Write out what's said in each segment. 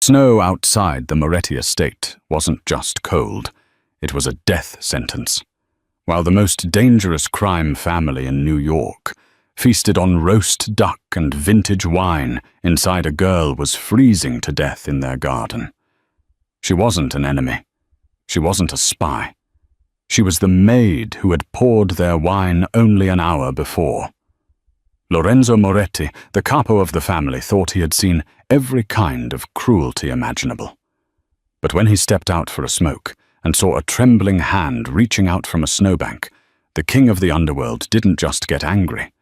Snow outside the Moretti estate wasn't just cold, it was a death sentence. While the most dangerous crime family in New York feasted on roast duck and vintage wine inside a girl was freezing to death in their garden. She wasn't an enemy. She wasn't a spy. She was the maid who had poured their wine only an hour before. Lorenzo Moretti, the capo of the family, thought he had seen every kind of cruelty imaginable. But when he stepped out for a smoke and saw a trembling hand reaching out from a snowbank, the king of the underworld didn't just get angry.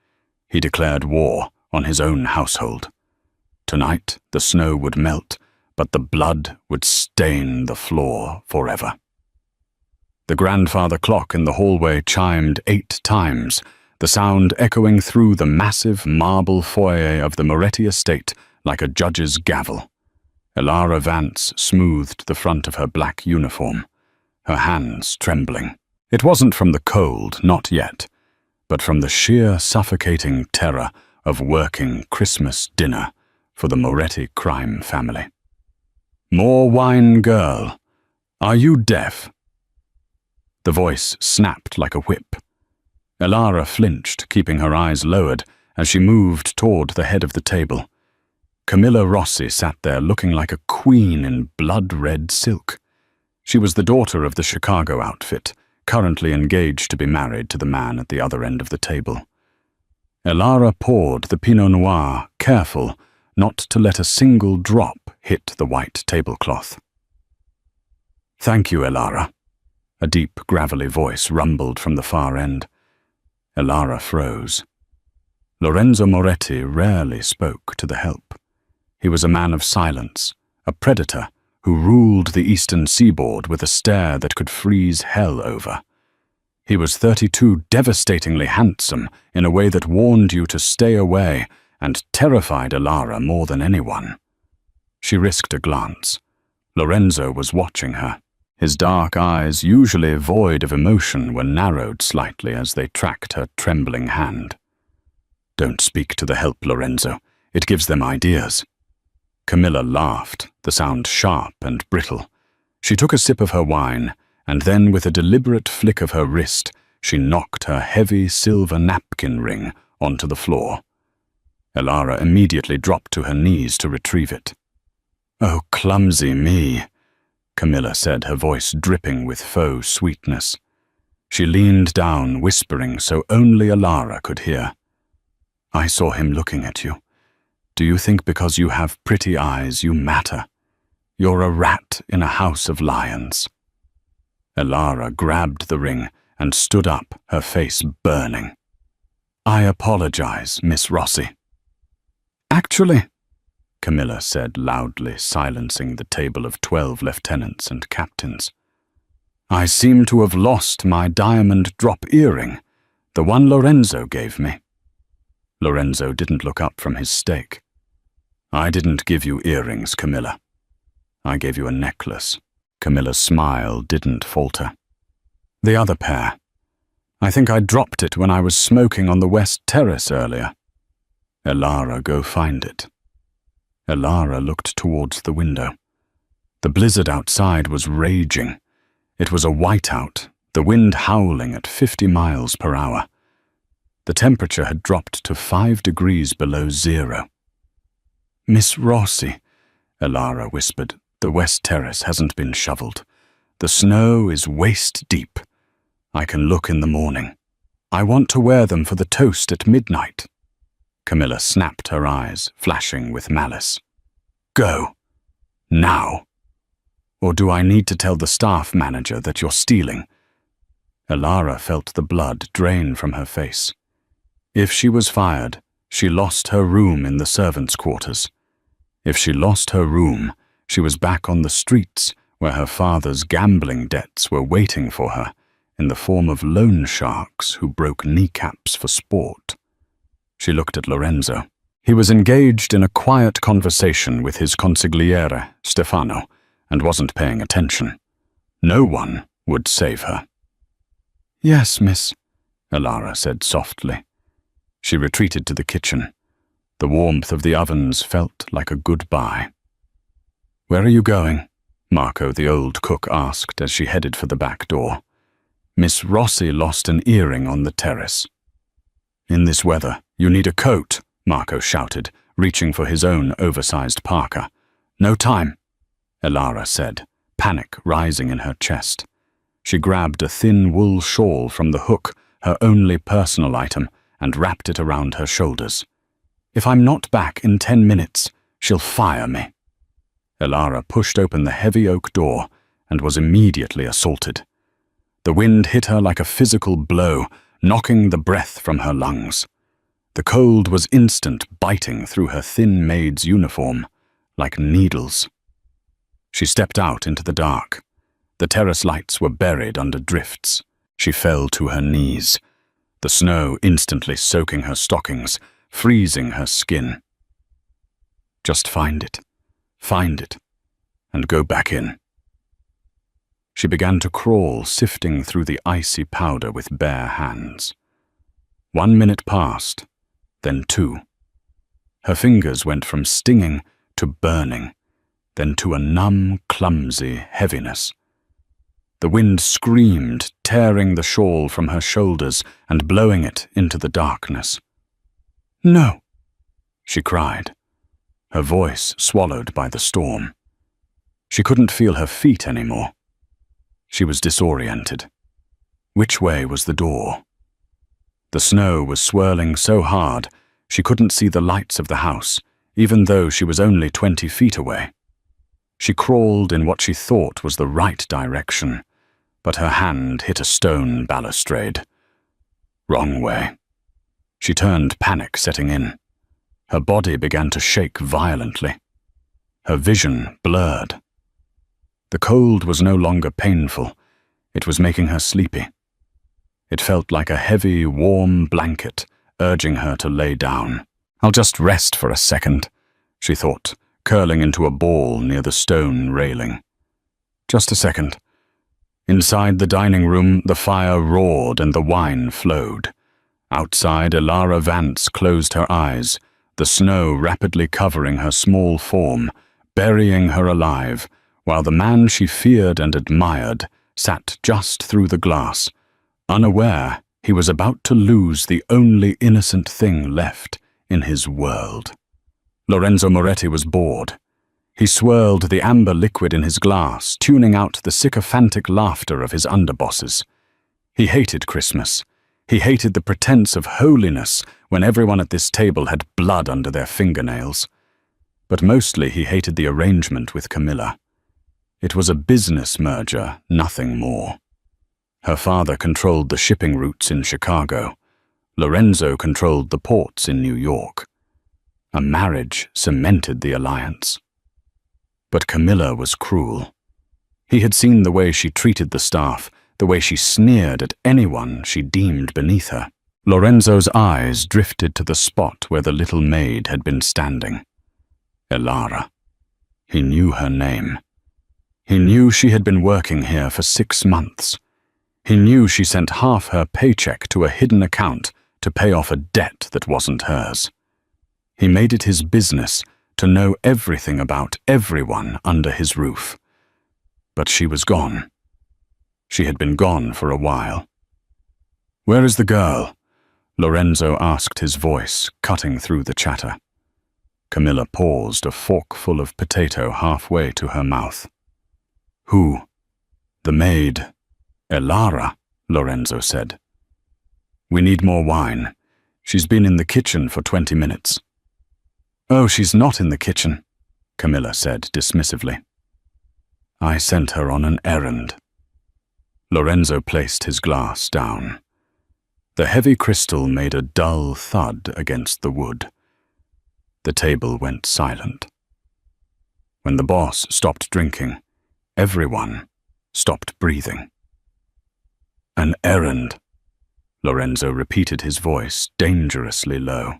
He declared war on his own household. Tonight, the snow would melt, but the blood would stain the floor forever. The grandfather clock in the hallway chimed 8 times, the sound echoing through the massive marble foyer of the Moretti estate like a judge's gavel. Elara Vance smoothed the front of her black uniform, her hands trembling. It wasn't from the cold, not yet, but from the sheer suffocating terror of working Christmas dinner for the Moretti crime family. "More wine, girl. Are you deaf?" The voice snapped like a whip. Elara flinched, keeping her eyes lowered as she moved toward the head of the table. Camilla Rossi sat there looking like a queen in blood-red silk. She was the daughter of the Chicago outfit, currently engaged to be married to the man at the other end of the table. Elara poured the Pinot Noir, careful not to let a single drop hit the white tablecloth. "Thank you, Elara." A deep, gravelly voice rumbled from the far end. Elara froze. Lorenzo Moretti rarely spoke to the help. He was a man of silence, a predator who ruled the eastern seaboard with a stare that could freeze hell over. He was 32, devastatingly handsome in a way that warned you to stay away and terrified Elara more than anyone. She risked a glance. Lorenzo was watching her. His dark eyes, usually void of emotion, were narrowed slightly as they tracked her trembling hand. "Don't speak to the help, Lorenzo. It gives them ideas." Camilla laughed, the sound sharp and brittle. She took a sip of her wine, and then with a deliberate flick of her wrist, she knocked her heavy silver napkin ring onto the floor. Elara immediately dropped to her knees to retrieve it. "Oh, clumsy me," Camilla said, her voice dripping with faux sweetness. She leaned down, whispering so only Elara could hear. "I saw him looking at you. Do you think because you have pretty eyes you matter? You're a rat in a house of lions." Elara grabbed the ring and stood up, her face burning. "I apologize, Miss Rossi." "Actually," Camilla said loudly, silencing the table of 12 lieutenants and captains, "I seem to have lost my diamond drop earring, the one Lorenzo gave me." Lorenzo didn't look up from his steak. "I didn't give you earrings, Camilla. I gave you a necklace." Camilla's smile didn't falter. "The other pair. I think I dropped it when I was smoking on the West Terrace earlier." "Elara, go find it." Elara looked towards the window. The blizzard outside was raging. It was a whiteout, the wind howling at 50 miles per hour. The temperature had dropped to 5 degrees below zero. "Miss Rossi," Elara whispered, "the West Terrace hasn't been shoveled. The snow is waist deep. I can look in the morning. I want to wear them for the toast at midnight." Camilla snapped her eyes, flashing with malice. "Go. Now. Or do I need to tell the staff manager that you're stealing?" Elara felt the blood drain from her face. If she was fired, she lost her room in the servants' quarters. If she lost her room, she was back on the streets where her father's gambling debts were waiting for her in the form of loan sharks who broke kneecaps for sport. She looked at Lorenzo. He was engaged in a quiet conversation with his consigliere, Stefano, and wasn't paying attention. No one would save her. "Yes, miss," Elara said softly. She retreated to the kitchen. The warmth of the ovens felt like a goodbye. "Where are you going?" Marco, the old cook, asked as she headed for the back door. "Miss Rossi lost an earring on the terrace." "In this weather, you need a coat," Marco shouted, reaching for his own oversized parka. "No time," Elara said, panic rising in her chest. She grabbed a thin wool shawl from the hook, her only personal item, and wrapped it around her shoulders. "If I'm not back in 10 minutes, she'll fire me." Elara pushed open the heavy oak door and was immediately assaulted. The wind hit her like a physical blow, knocking the breath from her lungs. The cold was instant, biting through her thin maid's uniform, like needles. She stepped out into the dark. The terrace lights were buried under drifts. She fell to her knees, the snow instantly soaking her stockings, freezing her skin. Just find it, and go back in. She began to crawl, sifting through the icy powder with bare hands. 1 minute passed, then 2. Her fingers went from stinging to burning, then to a numb, clumsy heaviness. The wind screamed, tearing the shawl from her shoulders and blowing it into the darkness. "No!" she cried, her voice swallowed by the storm. She couldn't feel her feet anymore. She was disoriented. Which way was the door? The snow was swirling so hard she couldn't see the lights of the house, even though she was only 20 feet away. She crawled in what she thought was the right direction, but her hand hit a stone balustrade. Wrong way. She turned, panic setting in. Her body began to shake violently. Her vision blurred. The cold was no longer painful. It was making her sleepy. It felt like a heavy, warm blanket, urging her to lay down. "I'll just rest for a second," she thought, curling into a ball near the stone railing. Just a second. Inside the dining room, the fire roared and the wine flowed. Outside, Elara Vance closed her eyes, the snow rapidly covering her small form, burying her alive, while the man she feared and admired sat just through the glass, unaware he was about to lose the only innocent thing left in his world. Lorenzo Moretti was bored. He swirled the amber liquid in his glass, tuning out the sycophantic laughter of his underbosses. He hated Christmas. He hated the pretense of holiness when everyone at this table had blood under their fingernails. But mostly he hated the arrangement with Camilla. It was a business merger, nothing more. Her father controlled the shipping routes in Chicago. Lorenzo controlled the ports in New York. A marriage cemented the alliance. But Camilla was cruel. He had seen the way she treated the staff, the way she sneered at anyone she deemed beneath her. Lorenzo's eyes drifted to the spot where the little maid had been standing. Elara. He knew her name. He knew she had been working here for 6 months. He knew she sent half her paycheck to a hidden account to pay off a debt that wasn't hers. He made it his business to know everything about everyone under his roof. But she was gone. She had been gone for a while. "Where is the girl?" Lorenzo asked, his voice cutting through the chatter. Camilla paused, a forkful of potato halfway to her mouth. "Who?" "The maid." "Elara," Lorenzo said. "We need more wine. She's been in the kitchen for 20 minutes. "Oh, she's not in the kitchen," Camilla said dismissively. "I sent her on an errand." Lorenzo placed his glass down. The heavy crystal made a dull thud against the wood. The table went silent. When the boss stopped drinking, everyone stopped breathing. "An errand," Lorenzo repeated, his voice dangerously low.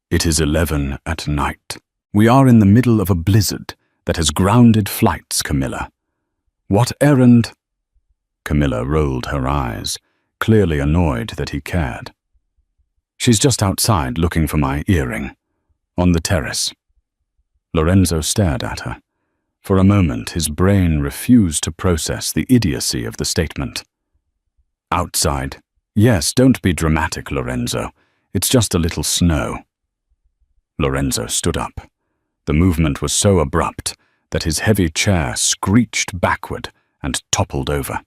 "It is 11 at night. We are in the middle of a blizzard that has grounded flights, Camilla. What errand?" Camilla rolled her eyes, clearly annoyed that he cared. "She's just outside looking for my earring, on the terrace." Lorenzo stared at her, For a moment, his brain refused to process the idiocy of the statement. Outside. Yes, don't be dramatic, Lorenzo. It's just a little snow. Lorenzo stood up. The movement was so abrupt that his heavy chair screeched backward and toppled over.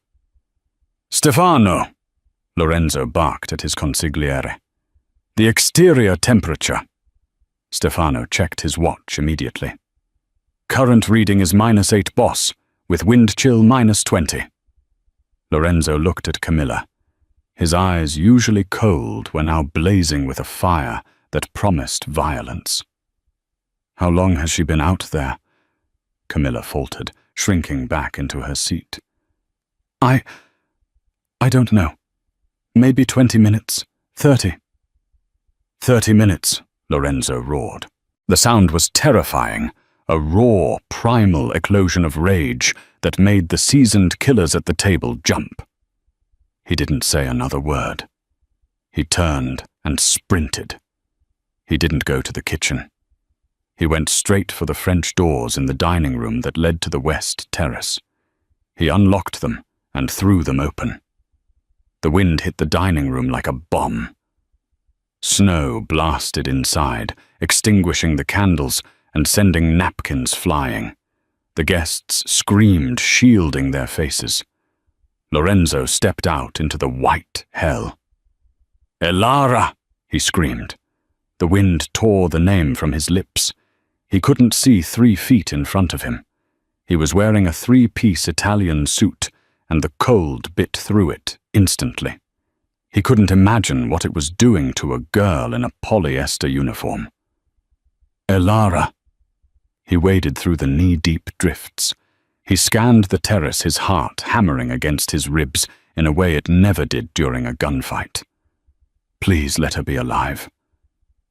Stefano! Lorenzo barked at his consigliere. The exterior temperature. Stefano checked his watch immediately. Current reading is -8 boss, with wind chill -20. Lorenzo looked at Camilla. His eyes, usually cold, were now blazing with a fire that promised violence. How long has she been out there? Camilla faltered, shrinking back into her seat. I don't know. Maybe 20 minutes, 30. 30 minutes, Lorenzo roared. The sound was terrifying, a raw, primal eclosion of rage that made the seasoned killers at the table jump. He didn't say another word. He turned and sprinted. He didn't go to the kitchen. He went straight for the French doors in the dining room that led to the west terrace. He unlocked them and threw them open. The wind hit the dining room like a bomb. Snow blasted inside, extinguishing the candles and sending napkins flying. The guests screamed, shielding their faces. Lorenzo stepped out into the white hell. Elara! He screamed. The wind tore the name from his lips. He couldn't see 3 feet in front of him. He was wearing a 3-piece Italian suit, and the cold bit through it instantly. He couldn't imagine what it was doing to a girl in a polyester uniform. Elara! He waded through the knee-deep drifts. He scanned the terrace, his heart hammering against his ribs in a way it never did during a gunfight. Please let her be alive.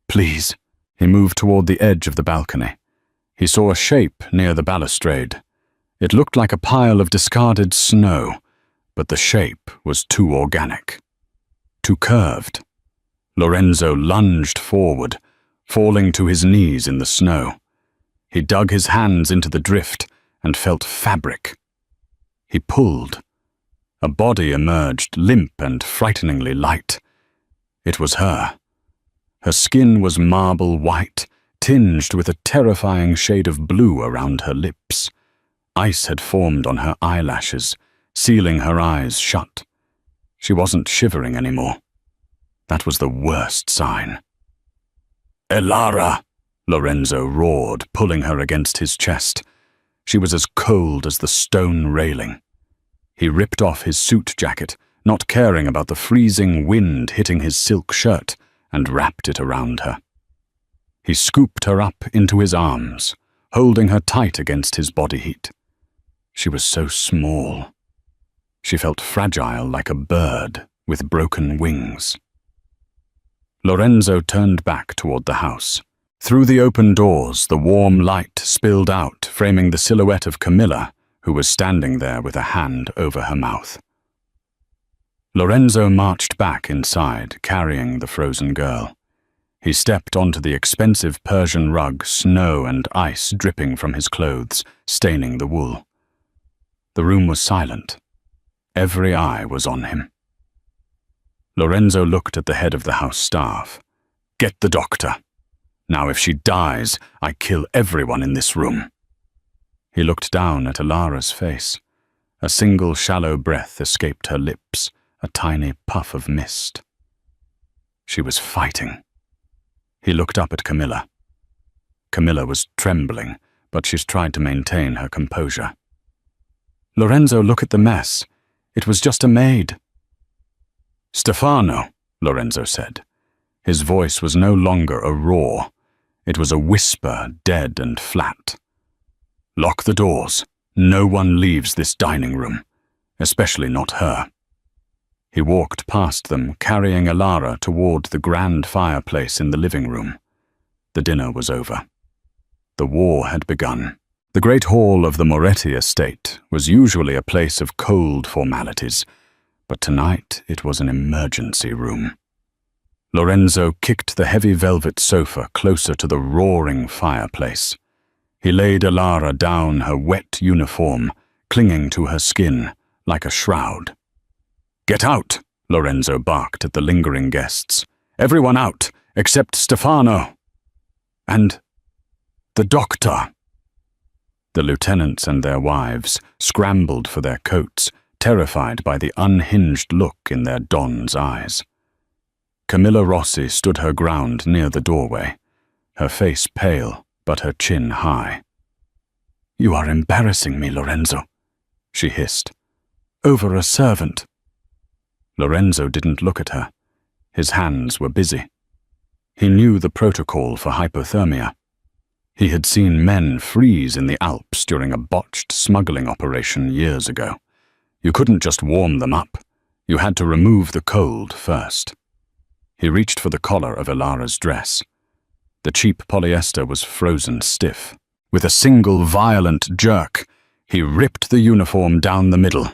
Please. He moved toward the edge of the balcony. He saw a shape near the balustrade. It looked like a pile of discarded snow, but the shape was too organic, too curved. Lorenzo lunged forward, falling to his knees in the snow. He dug his hands into the drift and felt fabric. He pulled. A body emerged, limp and frighteningly light. It was her. Her skin was marble white, tinged with a terrifying shade of blue around her lips. Ice had formed on her eyelashes, sealing her eyes shut. She wasn't shivering anymore. That was the worst sign. Elara! Lorenzo roared, pulling her against his chest. She was as cold as the stone railing. He ripped off his suit jacket, not caring about the freezing wind hitting his silk shirt, and wrapped it around her. He scooped her up into his arms, holding her tight against his body heat. She was so small. She felt fragile like a bird with broken wings. Lorenzo turned back toward the house. Through the open doors, the warm light spilled out, framing the silhouette of Camilla, who was standing there with a hand over her mouth. Lorenzo marched back inside, carrying the frozen girl. He stepped onto the expensive Persian rug, snow and ice dripping from his clothes, staining the wool. The room was silent. Every eye was on him. Lorenzo looked at the head of the house staff. Get the doctor. Now if she dies, I kill everyone in this room. He looked down at Elara's face. A single shallow breath escaped her lips, a tiny puff of mist. She was fighting. He looked up at Camilla. Camilla was trembling, but she's tried to maintain her composure. Lorenzo, look at the mess. It was just a maid. Stefano, Lorenzo said. His voice was no longer a roar. It was a whisper, dead and flat. Lock the doors. No one leaves this dining room, especially not her. He walked past them, carrying Elara toward the grand fireplace in the living room. The dinner was over. The war had begun. The great hall of the Moretti estate was usually a place of cold formalities, but tonight it was an emergency room. Lorenzo kicked the heavy velvet sofa closer to the roaring fireplace. He laid Alara down, her wet uniform clinging to her skin like a shroud. "Get out!" Lorenzo barked at the lingering guests. "Everyone out, except Stefano. And the doctor." The lieutenants and their wives scrambled for their coats, terrified by the unhinged look in their Don's eyes. Camilla Rossi stood her ground near the doorway, her face pale but her chin high. "You are embarrassing me, Lorenzo," she hissed. "Over a servant." Lorenzo didn't look at her. His hands were busy. He knew the protocol for hypothermia. He had seen men freeze in the Alps during a botched smuggling operation years ago. You couldn't just warm them up. You had to remove the cold first. He reached for the collar of Alara's dress. The cheap polyester was frozen stiff. With a single violent jerk, he ripped the uniform down the middle.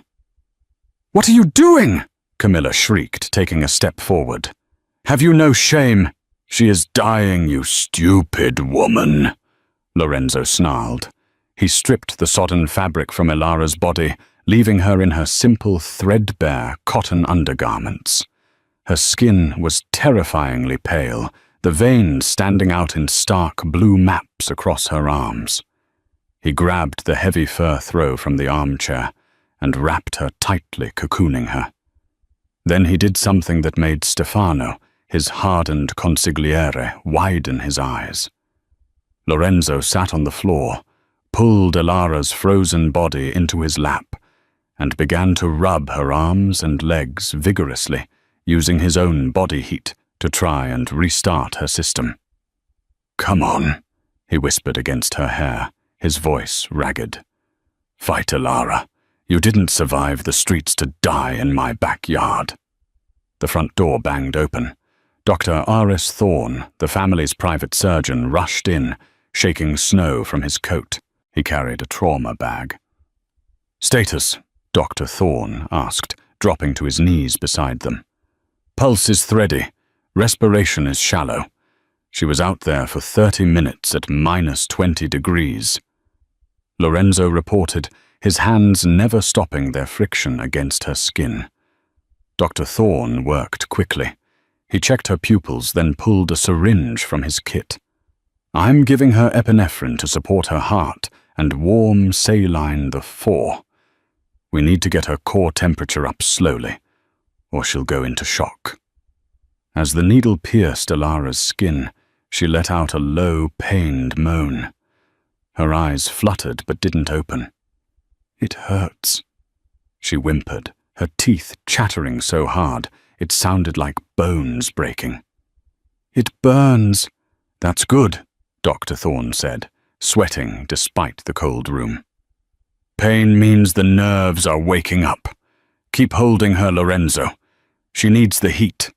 "What are you doing?" Camilla shrieked, taking a step forward. "Have you no shame?" "She is dying, you stupid woman," Lorenzo snarled. He stripped the sodden fabric from Alara's body, leaving her in her simple, threadbare cotton undergarments. Her skin was terrifyingly pale, the veins standing out in stark blue maps across her arms. He grabbed the heavy fur throw from the armchair and wrapped her tightly, cocooning her. Then he did something that made Stefano, his hardened consigliere, widen his eyes. Lorenzo sat on the floor, pulled Alara's frozen body into his lap, and began to rub her arms and legs vigorously, using his own body heat to try and restart her system. "Come on," he whispered against her hair, his voice ragged. "Fight, Alara. You didn't survive the streets to die in my backyard." The front door banged open. Dr. Aris Thorne, the family's private surgeon, rushed in, shaking snow from his coat. He carried a trauma bag. "Status?" Dr. Thorne asked, dropping to his knees beside them. "Pulse is thready. Respiration is shallow. She was out there for 30 minutes at -20 degrees. Lorenzo reported, his hands never stopping their friction against her skin. Dr. Thorne worked quickly. He checked her pupils, then pulled a syringe from his kit. "I'm giving her epinephrine to support her heart and warm saline the 4. We need to get her core temperature up slowly, or she'll go into shock." As the needle pierced Alara's skin, she let out a low, pained moan. Her eyes fluttered but didn't open. "It hurts," she whimpered, her teeth chattering so hard it sounded like bones breaking. "It burns." "That's good," Dr. Thorne said, sweating despite the cold room. "Pain means the nerves are waking up. Keep holding her, Lorenzo. She needs the heat."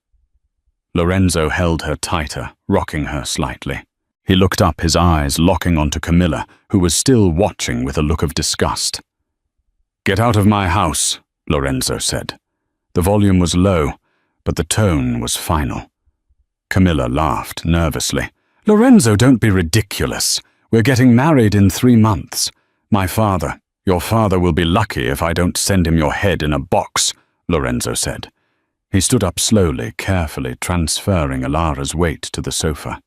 Lorenzo held her tighter, rocking her slightly. He looked up, his eyes locking onto Camilla, who was still watching with a look of disgust. "Get out of my house," Lorenzo said. The volume was low, but the tone was final. Camilla laughed nervously. "Lorenzo, don't be ridiculous. We're getting married in 3 months. Your father will be lucky if I don't send him your head in a box," Lorenzo said. He stood up slowly, carefully transferring Alara's weight to the sofa.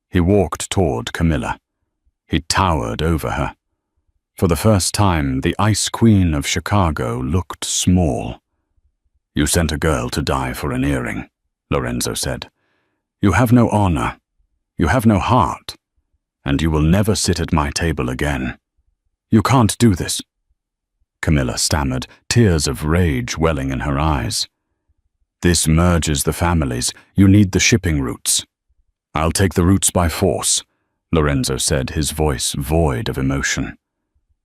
He walked toward Camilla. He towered over her. For the first time, the Ice Queen of Chicago looked small. "You sent a girl to die for an earring," Lorenzo said. "You have no honor. You have no heart. And you will never sit at my table again. You can't do this." Camilla stammered, tears of rage welling in her eyes. "This merges the families. You need the shipping routes." "I'll take the routes by force," Lorenzo said, his voice void of emotion.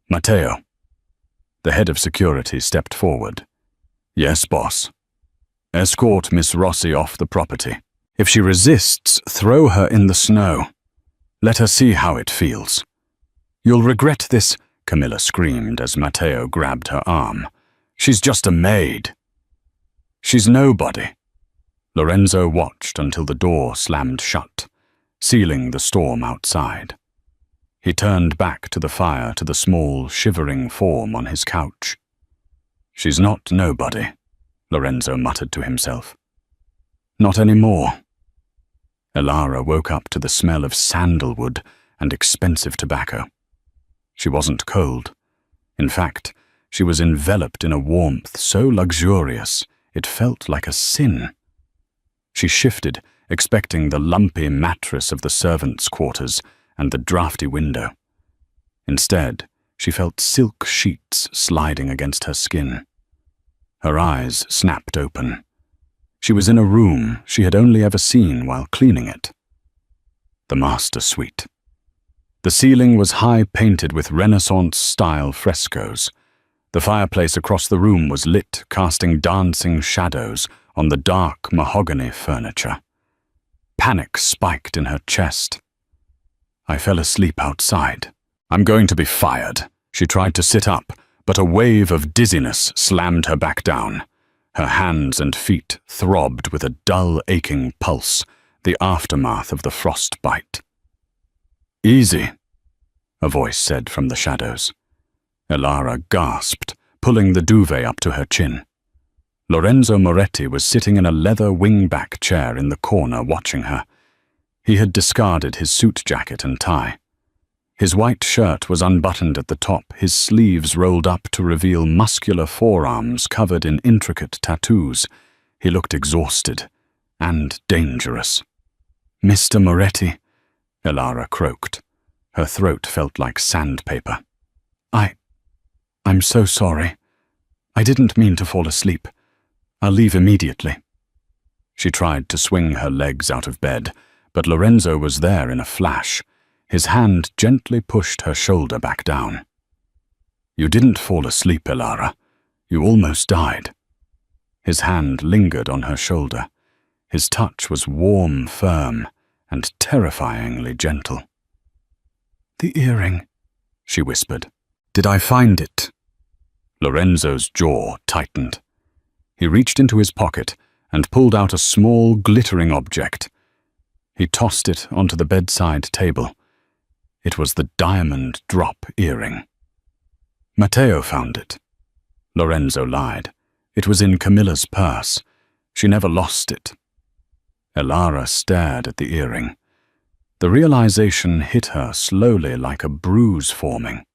"Matteo." The head of security stepped forward. "Yes, boss." "Escort Miss Rossi off the property. If she resists, throw her in the snow. Let her see how it feels." "You'll regret this," Camilla screamed as Matteo grabbed her arm. "She's just a maid." "She's nobody." Lorenzo watched until the door slammed shut, sealing the storm outside. He turned back to the fire, to the small, shivering form on his couch. "She's not nobody," Lorenzo muttered to himself. "Not anymore." Elara woke up to the smell of sandalwood and expensive tobacco. She wasn't cold. In fact, she was enveloped in a warmth so luxurious it felt like a sin. She shifted, expecting the lumpy mattress of the servants' quarters and the drafty window. Instead, she felt silk sheets sliding against her skin. Her eyes snapped open. She was in a room she had only ever seen while cleaning it. The master suite. The ceiling was high-painted with Renaissance-style frescoes. The fireplace across the room was lit, casting dancing shadows on the dark mahogany furniture. Panic spiked in her chest. I fell asleep outside. "I'm going to be fired." She tried to sit up, but a wave of dizziness slammed her back down. Her hands and feet throbbed with a dull, aching pulse, the aftermath of the frostbite. "Easy," a voice said from the shadows. Elara gasped, pulling the duvet up to her chin. Lorenzo Moretti was sitting in a leather wingback chair in the corner watching her. He had discarded his suit jacket and tie. His white shirt was unbuttoned at the top, his sleeves rolled up to reveal muscular forearms covered in intricate tattoos. He looked exhausted and dangerous. "Mr. Moretti," Elara croaked. Her throat felt like sandpaper. I'm so sorry. I didn't mean to fall asleep. I'll leave immediately." She tried to swing her legs out of bed, but Lorenzo was there in a flash. His hand gently pushed her shoulder back down. "You didn't fall asleep, Elara. You almost died." His hand lingered on her shoulder. His touch was warm, firm, and terrifyingly gentle. "The earring," she whispered. "Did I find it?" Lorenzo's jaw tightened. He reached into his pocket and pulled out a small, glittering object. He tossed it onto the bedside table. It was the diamond drop earring. "Matteo found it." Lorenzo lied. "It was in Camilla's purse. She never lost it." Elara stared at the earring. The realization hit her slowly like a bruise forming.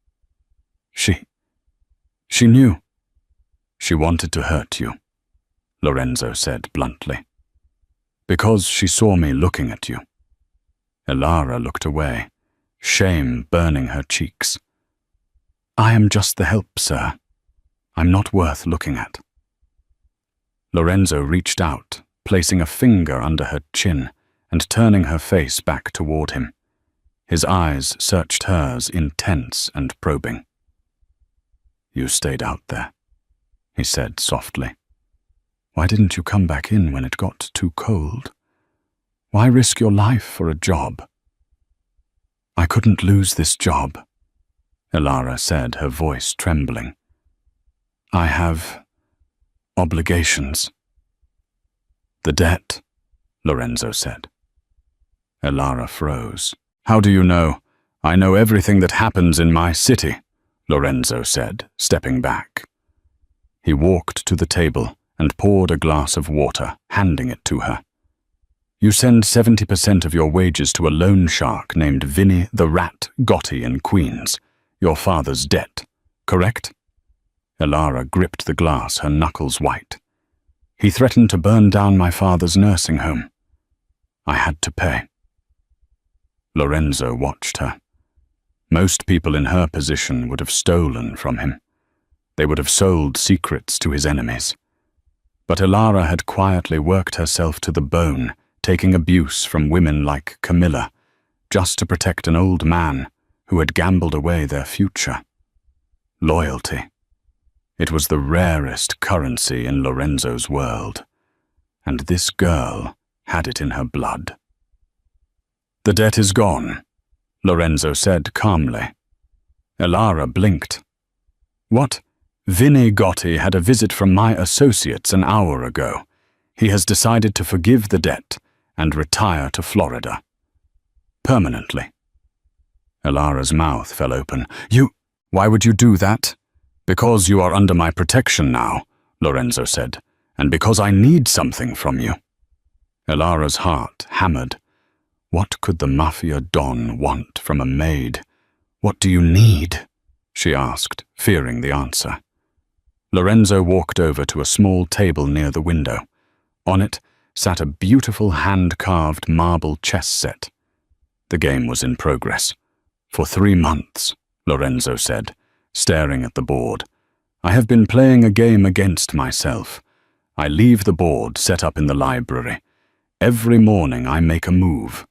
She knew. "She wanted to hurt you," Lorenzo said bluntly. "Because she saw me looking at you." Elara looked away, shame burning her cheeks. "I am just the help, sir. I'm not worth looking at." Lorenzo reached out, placing a finger under her chin and turning her face back toward him. His eyes searched hers, intense and probing. "You stayed out there," he said softly. "Why didn't you come back in when it got too cold? Why risk your life for a job?" "I couldn't lose this job," Elara said, her voice trembling. "I have obligations." "The debt," Lorenzo said. Elara froze. "How do you know? I know everything that happens in my city," Lorenzo said, stepping back. He walked to the table and poured a glass of water, handing it to her. "You send 70% of your wages to a loan shark named Vinny the Rat Gotti in Queens, your father's debt, correct?" Elara gripped the glass, her knuckles white. "He threatened to burn down my father's nursing home. I had to pay." Lorenzo watched her. Most people in her position would have stolen from him. They would have sold secrets to his enemies. But Elara had quietly worked herself to the bone, taking abuse from women like Camilla, just to protect an old man who had gambled away their future. Loyalty. It was the rarest currency in Lorenzo's world, and this girl had it in her blood. "The debt is gone," Lorenzo said calmly. Elara blinked. "What? Vinny Gotti had a visit from my associates an hour ago. He has decided to forgive the debt and retire to Florida. Permanently." Elara's mouth fell open. Why would you do that? Because you are under my protection now, Lorenzo said, and because I need something from you. Elara's heart hammered. What could the Mafia Don want from a maid? What do you need? She asked, fearing the answer. Lorenzo walked over to a small table near the window. On it sat a beautiful hand-carved marble chess set. The game was in progress. For 3 months, Lorenzo said, staring at the board. I have been playing a game against myself. I leave the board set up in the library. Every morning I make a move.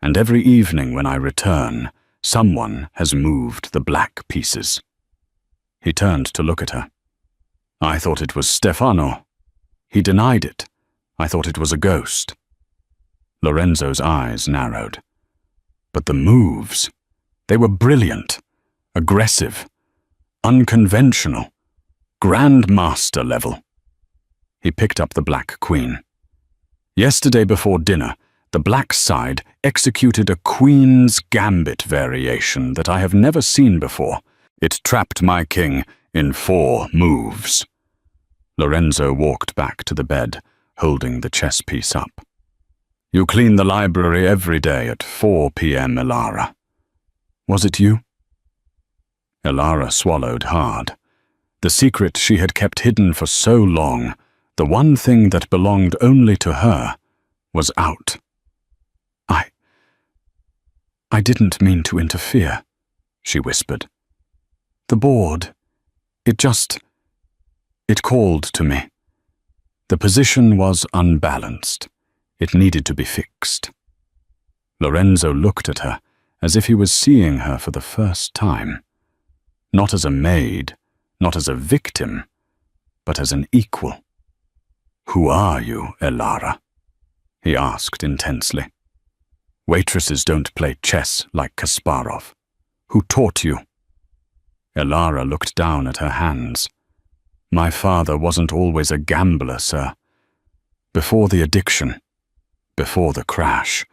And every evening when I return, someone has moved the black pieces. He turned to look at her. I thought it was Stefano. He denied it. I thought it was a ghost. Lorenzo's eyes narrowed. But the moves, they were brilliant, aggressive, unconventional, grandmaster level. He picked up the black queen. Yesterday before dinner, the black side executed a queen's gambit variation that I have never seen before. It trapped my king in 4 moves. Lorenzo walked back to the bed, holding the chess piece up. You clean the library every day at 4 p.m., Elara. Was it you? Elara swallowed hard. The secret she had kept hidden for so long, the one thing that belonged only to her, was out. I didn't mean to interfere, she whispered. The board, it called to me. The position was unbalanced. It needed to be fixed. Lorenzo looked at her as if he was seeing her for the first time. Not as a maid, not as a victim, but as an equal. Who are you, Elara? He asked intensely. Waitresses don't play chess like Kasparov. Who taught you? Elara looked down at her hands. My father wasn't always a gambler, sir. Before the addiction, before the crash.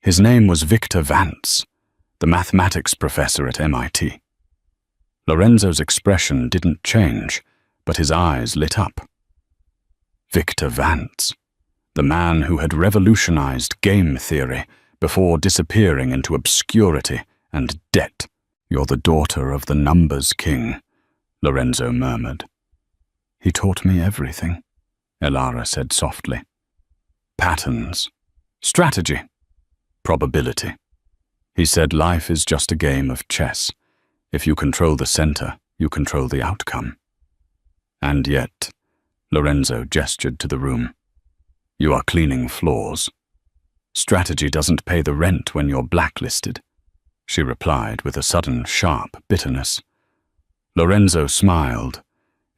His name was Victor Vance, the mathematics professor at MIT. Lorenzo's expression didn't change, but his eyes lit up. Victor Vance, the man who had revolutionized game theory before disappearing into obscurity and debt. You're the daughter of the numbers king, Lorenzo murmured. He taught me everything, Elara said softly. Patterns, strategy, probability. He said life is just a game of chess. If you control the center, you control the outcome. And yet, Lorenzo gestured to the room. You are cleaning floors. Strategy doesn't pay the rent when you're blacklisted, she replied with a sudden sharp bitterness. Lorenzo smiled.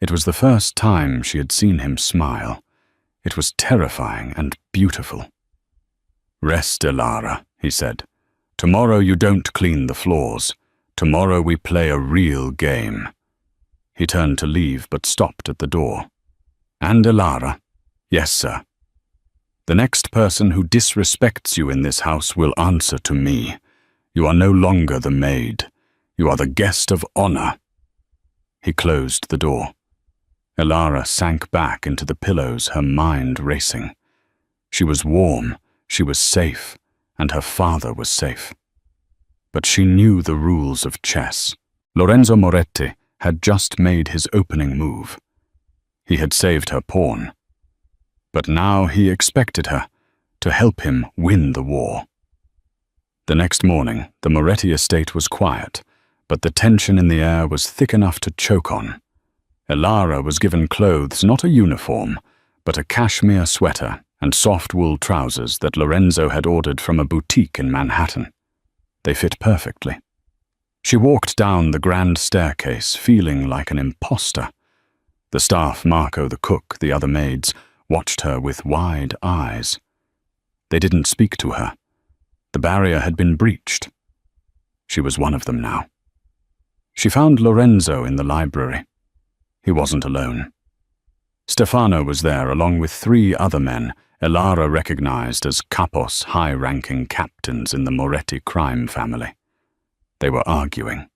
It was the first time she had seen him smile. It was terrifying and beautiful. Rest, Elara, he said. Tomorrow you don't clean the floors. Tomorrow we play a real game. He turned to leave but stopped at the door. And Elara? Yes, sir. The next person who disrespects you in this house will answer to me. You are no longer the maid. You are the guest of honor. He closed the door. Elara sank back into the pillows, her mind racing. She was warm, she was safe, and her father was safe. But she knew the rules of chess. Lorenzo Moretti had just made his opening move. He had saved her pawn. But now he expected her to help him win the war. The next morning, the Moretti estate was quiet, but the tension in the air was thick enough to choke on. Elara was given clothes, not a uniform, but a cashmere sweater and soft wool trousers that Lorenzo had ordered from a boutique in Manhattan. They fit perfectly. She walked down the grand staircase feeling like an imposter. The staff, Marco the cook, the other maids, watched her with wide eyes. They didn't speak to her. The barrier had been breached. She was one of them now. She found Lorenzo in the library. He wasn't alone. Stefano was there along with 3 other men Elara recognized as capos, high-ranking captains in the Moretti crime family. They were arguing.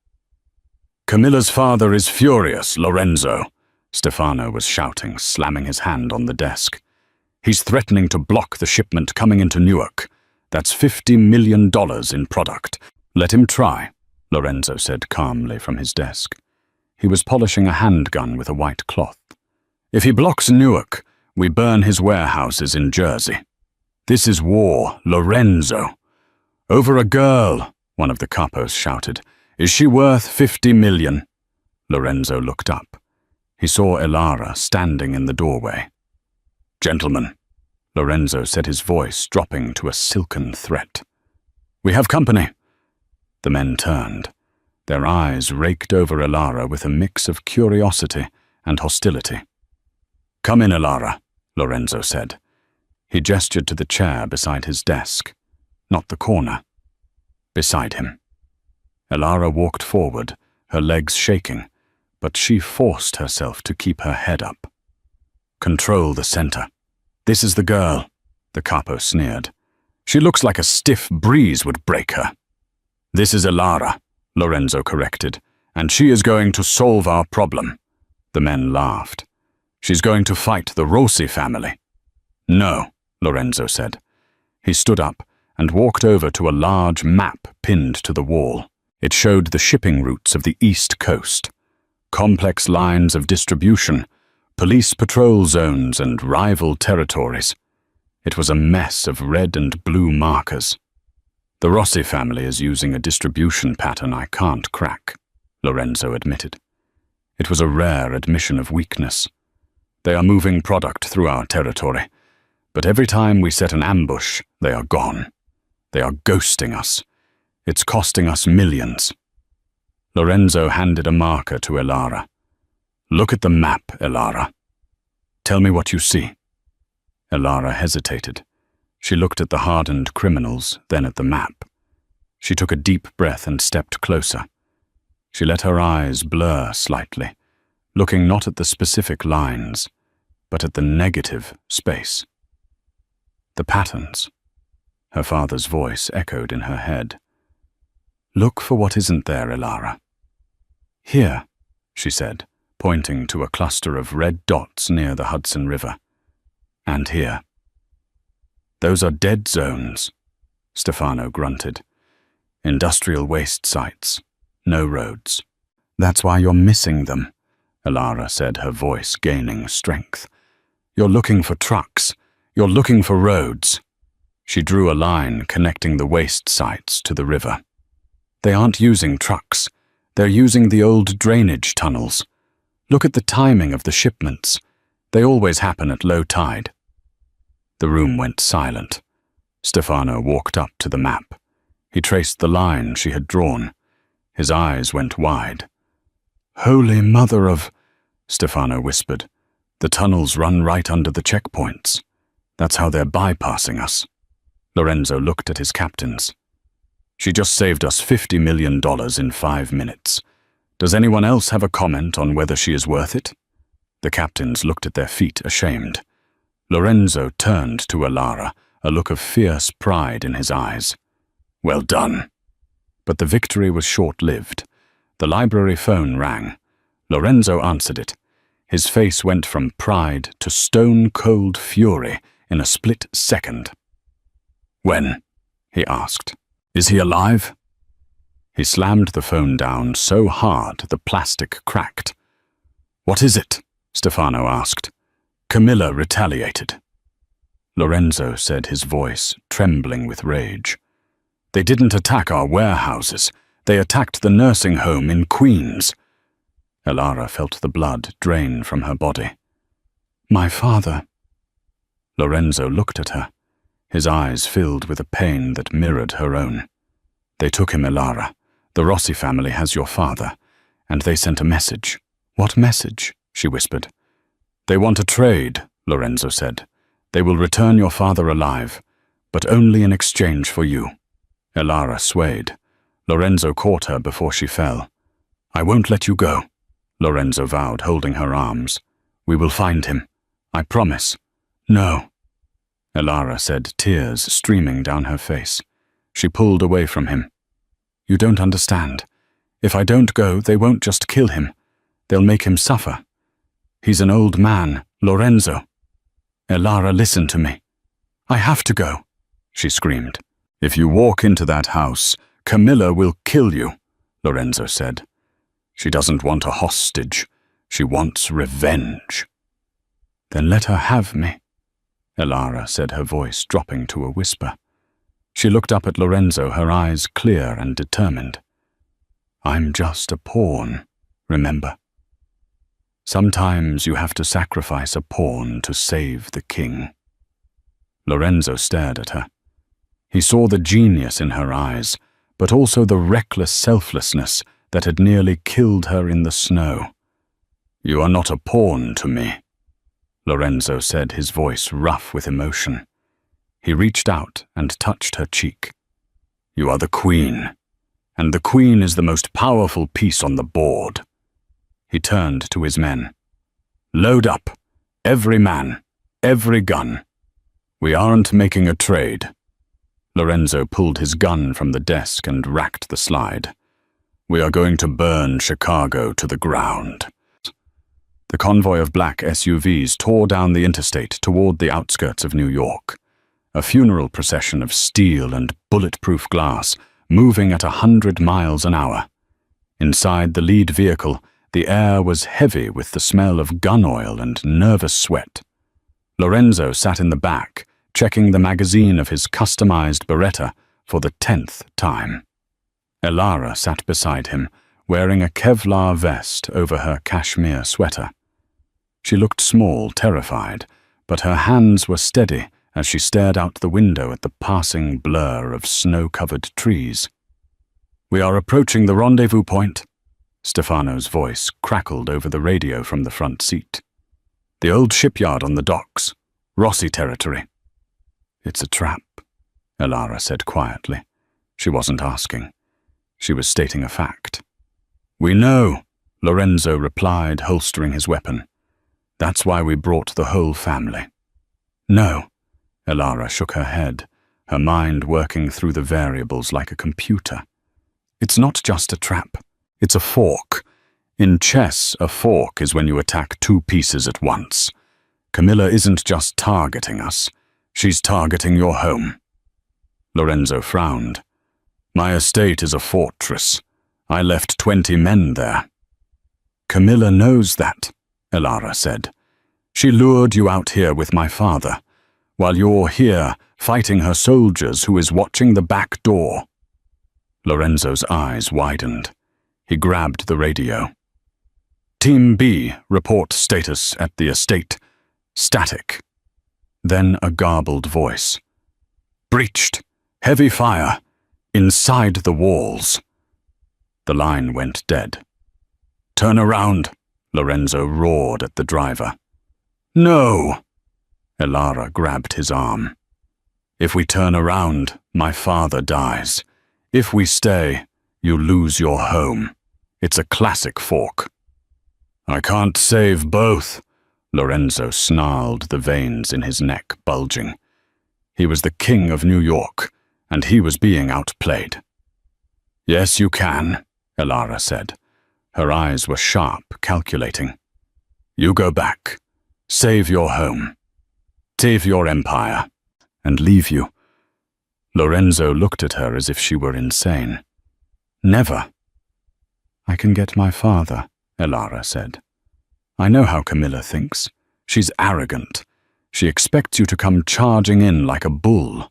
"Camilla's father is furious, Lorenzo," Stefano was shouting, slamming his hand on the desk. "He's threatening to block the shipment coming into Newark. That's $50 million in product." "Let him try," Lorenzo said calmly from his desk. He was polishing a handgun with a white cloth. "If he blocks Newark, we burn his warehouses in Jersey. This is war, Lorenzo." "Over a girl," one of the capos shouted. "Is she worth 50 million? Lorenzo looked up. He saw Elara standing in the doorway. "Gentlemen," Lorenzo said, his voice dropping to a silken threat. "We have company." The men turned. Their eyes raked over Elara with a mix of curiosity and hostility. "Come in, Elara," Lorenzo said. He gestured to the chair beside his desk, not the corner. Beside him. Elara walked forward, her legs shaking, but she forced herself to keep her head up. "Control the center. This is the girl," the capo sneered. "She looks like a stiff breeze would break her." "This is Elara," Lorenzo corrected, "and she is going to solve our problem." The men laughed. "She's going to fight the Rossi family." "No," Lorenzo said. He stood up and walked over to a large map pinned to the wall. It showed the shipping routes of the East Coast. Complex lines of distribution, police patrol zones and rival territories. It was a mess of red and blue markers. "The Rossi family is using a distribution pattern I can't crack," Lorenzo admitted. It was a rare admission of weakness. "They are moving product through our territory, but every time we set an ambush, they are gone. They are ghosting us. It's costing us millions." Lorenzo handed a marker to Elara. "Look at the map, Elara. Tell me what you see." Elara hesitated. She looked at the hardened criminals, then at the map. She took a deep breath and stepped closer. She let her eyes blur slightly, looking not at the specific lines, but at the negative space. "The patterns." Her father's voice echoed in her head. "Look for what isn't there, Elara." "Here," she said, pointing to a cluster of red dots near the Hudson River. "And here." "Those are dead zones," Stefano grunted. "Industrial waste sites. No roads." "That's why you're missing them," Elara said, her voice gaining strength. "You're looking for trucks. You're looking for roads." She drew a line connecting the waste sites to the river. "They aren't using trucks. They're using the old drainage tunnels. Look at the timing of the shipments. They always happen at low tide." The room went silent. Stefano walked up to the map. He traced the line she had drawn. His eyes went wide. "Holy Mother of—" Stefano whispered. "The tunnels run right under the checkpoints. That's how they're bypassing us." Lorenzo looked at his captains. "She just saved us $50 million in 5 minutes. Does anyone else have a comment on whether she is worth it?" The captains looked at their feet, ashamed. Lorenzo turned to Elara, a look of fierce pride in his eyes. "Well done." But the victory was short-lived. The library phone rang. Lorenzo answered it. His face went from pride to stone-cold fury in a split second. "When?" he asked. "Is he alive?" He slammed the phone down so hard the plastic cracked. "What is it?" Stefano asked. "Camilla retaliated." Lorenzo said, his voice trembling with rage. "They didn't attack our warehouses. They attacked the nursing home in Queens." Elara felt the blood drain from her body. "My father." Lorenzo looked at her. His eyes filled with a pain that mirrored her own. "They took him, Elara. The Rossi family has your father, and they sent a message." "What message?" she whispered. "They want a trade," Lorenzo said. "They will return your father alive, but only in exchange for you." Elara swayed. Lorenzo caught her before she fell. "I won't let you go," Lorenzo vowed, holding her arms. "We will find him. I promise." "No," Elara said, tears streaming down her face. She pulled away from him. You don't understand. If I don't go, they won't just kill him. They'll make him suffer. He's an old man, Lorenzo. Elara, listen to me. I have to go, she screamed. If you walk into that house, Camilla will kill you, Lorenzo said. She doesn't want a hostage. She wants revenge. Then let her have me, Elara said, her voice dropping to a whisper. She looked up at Lorenzo, her eyes clear and determined. I'm just a pawn, remember? Sometimes you have to sacrifice a pawn to save the king. Lorenzo stared at her. He saw the genius in her eyes, but also the reckless selflessness that had nearly killed her in the snow. You are not a pawn to me, Lorenzo said, his voice rough with emotion. He reached out and touched her cheek. You are the queen, and the queen is the most powerful piece on the board. He turned to his men. Load up, every man, every gun. We aren't making a trade. Lorenzo pulled his gun from the desk and racked the slide. We are going to burn Chicago to the ground. The convoy of black SUVs tore down the interstate toward the outskirts of New York. A funeral procession of steel and bulletproof glass, moving at 100 miles an hour. Inside the lead vehicle, the air was heavy with the smell of gun oil and nervous sweat. Lorenzo sat in the back, checking the magazine of his customized Beretta for the 10th time. Elara sat beside him, wearing a Kevlar vest over her cashmere sweater. She looked small, terrified, but her hands were steady as she stared out the window at the passing blur of snow-covered trees. We are approaching the rendezvous point. Stefano's voice crackled over the radio from the front seat. The old shipyard on the docks, Rossi territory. It's a trap, Elara said quietly. She wasn't asking. She was stating a fact. We know, Lorenzo replied, holstering his weapon. That's why we brought the whole family. No, Elara shook her head, her mind working through the variables like a computer. It's not just a trap. It's a fork. In chess, a fork is when you attack two pieces at once. Camilla isn't just targeting us. She's targeting your home. Lorenzo frowned. My estate is a fortress. I left 20 men there. Camilla knows that, Elara said. She lured you out here with my father, while you're here fighting her soldiers who is watching the back door. Lorenzo's eyes widened. He grabbed the radio. Team B, report status at the estate. Static. Then a garbled voice. Breached. Heavy fire. Inside the walls. The line went dead. Turn around, Lorenzo roared at the driver. No! Elara grabbed his arm. If we turn around, my father dies. If we stay, you lose your home. It's a classic fork. I can't save both, Lorenzo snarled, the veins in his neck bulging. He was the king of New York, and he was being outplayed. Yes, you can, Elara said. Her eyes were sharp, calculating. You go back. Save your home. Save your empire. And leave you. Lorenzo looked at her as if she were insane. Never. I can get my father, Elara said. I know how Camilla thinks. She's arrogant. She expects you to come charging in like a bull.